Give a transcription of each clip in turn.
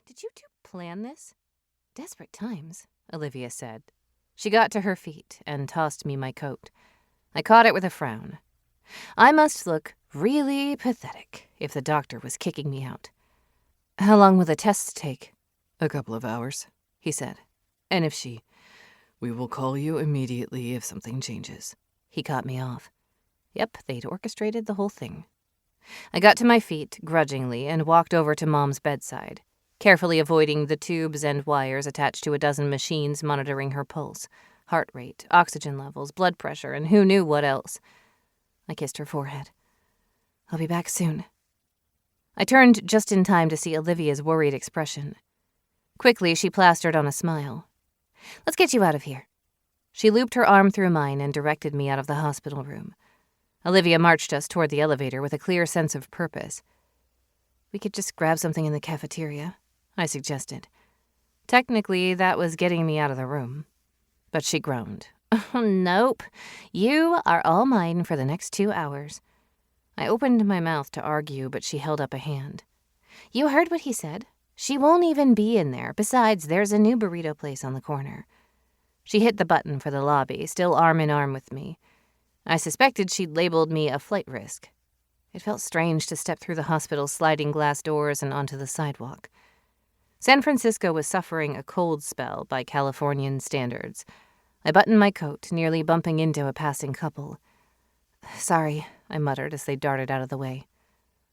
Did you two plan this? Desperate times, Olivia said. She got to her feet and tossed me my coat. I caught it with a frown. I must look really pathetic if the doctor was kicking me out. How long will the tests take? A couple of hours, he said. And if we will call you immediately if something changes. He cut me off. Yep, they'd orchestrated the whole thing. I got to my feet, grudgingly, and walked over to Mom's bedside, carefully avoiding the tubes and wires attached to a dozen machines monitoring her pulse, heart rate, oxygen levels, blood pressure, and who knew what else. I kissed her forehead. I'll be back soon. I turned just in time to see Olivia's worried expression. Quickly, she plastered on a smile. Let's get you out of here. She looped her arm through mine and directed me out of the hospital room. Olivia marched us toward the elevator with a clear sense of purpose. We could just grab something in the cafeteria, I suggested. Technically, that was getting me out of the room. But she groaned. Nope. You are all mine for the next 2 hours. I opened my mouth to argue, but she held up a hand. You heard what he said. She won't even be in there. Besides, there's a new burrito place on the corner. She hit the button for the lobby, still arm in arm with me. I suspected she'd labeled me a flight risk. It felt strange to step through the hospital's sliding glass doors and onto the sidewalk. San Francisco was suffering a cold spell by Californian standards. I buttoned my coat, nearly bumping into a passing couple. Sorry, I muttered as they darted out of the way.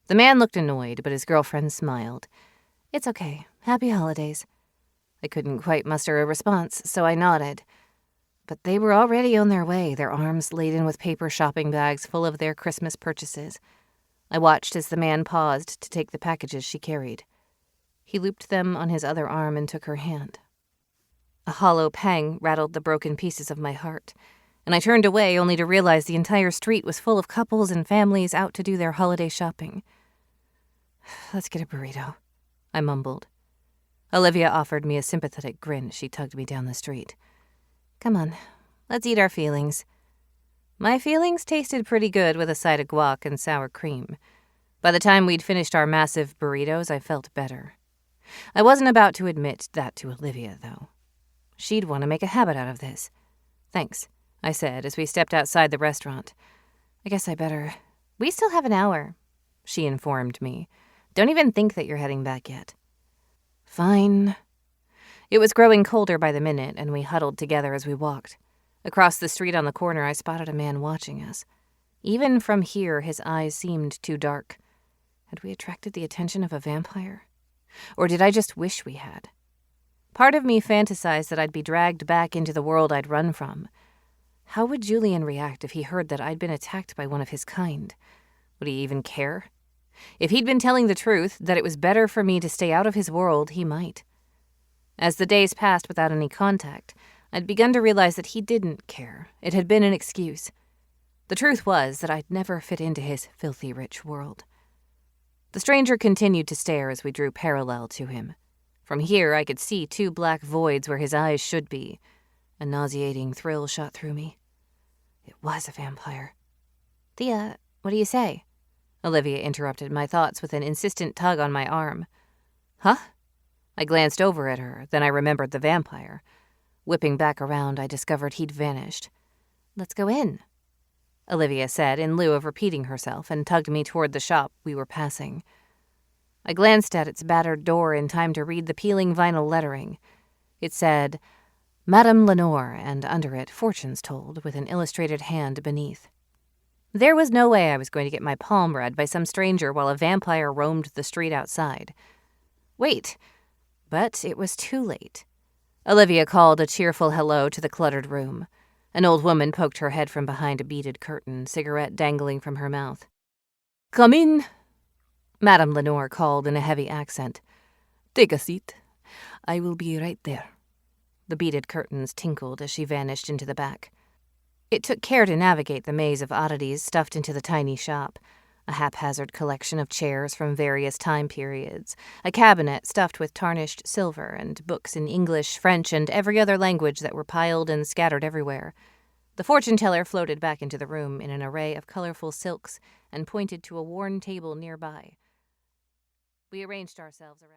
The man looked annoyed, but his girlfriend smiled. It's okay. Happy holidays. I couldn't quite muster a response, so I nodded. But they were already on their way, their arms laden with paper shopping bags full of their Christmas purchases. I watched as the man paused to take the packages she carried. He looped them on his other arm and took her hand. A hollow pang rattled the broken pieces of my heart, and I turned away only to realize the entire street was full of couples and families out to do their holiday shopping. Let's get a burrito, I mumbled. Olivia offered me a sympathetic grin as she tugged me down the street. Come on, let's eat our feelings. My feelings tasted pretty good with a side of guac and sour cream. By the time we'd finished our massive burritos, I felt better. I wasn't about to admit that to Olivia, though. She'd want to make a habit out of this. Thanks, I said as we stepped outside the restaurant. I guess I better. We still have an hour, she informed me. Don't even think that you're heading back yet. Fine. It was growing colder by the minute, and we huddled together as we walked. Across the street on the corner, I spotted a man watching us. Even from here, his eyes seemed too dark. Had we attracted the attention of a vampire? Or did I just wish we had? Part of me fantasized that I'd be dragged back into the world I'd run from. How would Julian react if he heard that I'd been attacked by one of his kind? Would he even care? If he'd been telling the truth, that it was better for me to stay out of his world, he might. As the days passed without any contact, I'd begun to realize that he didn't care. It had been an excuse. The truth was that I'd never fit into his filthy rich world. The stranger continued to stare as we drew parallel to him. From here, I could see 2 black voids where his eyes should be. A nauseating thrill shot through me. It was a vampire. Thea, what do you say? Olivia interrupted my thoughts with an insistent tug on my arm. Huh? I glanced over at her, then I remembered the vampire. Whipping back around, I discovered he'd vanished. Let's go in, Olivia said in lieu of repeating herself, and tugged me toward the shop we were passing. I glanced at its battered door in time to read the peeling vinyl lettering. It said, Madame Lenore, and under it, fortunes told, with an illustrated hand beneath. There was no way I was going to get my palm read by some stranger while a vampire roamed the street outside. Wait, but it was too late. Olivia called a cheerful hello to the cluttered room. An old woman poked her head from behind a beaded curtain, cigarette dangling from her mouth. Come in, Madame Lenore called in a heavy accent. Take a seat. I will be right there. The beaded curtains tinkled as she vanished into the back. It took care to navigate the maze of oddities stuffed into the tiny shop. A haphazard collection of chairs from various time periods, a cabinet stuffed with tarnished silver, and books in English, French, and every other language that were piled and scattered everywhere. The fortune-teller floated back into the room in an array of colorful silks and pointed to a worn table nearby. We arranged ourselves around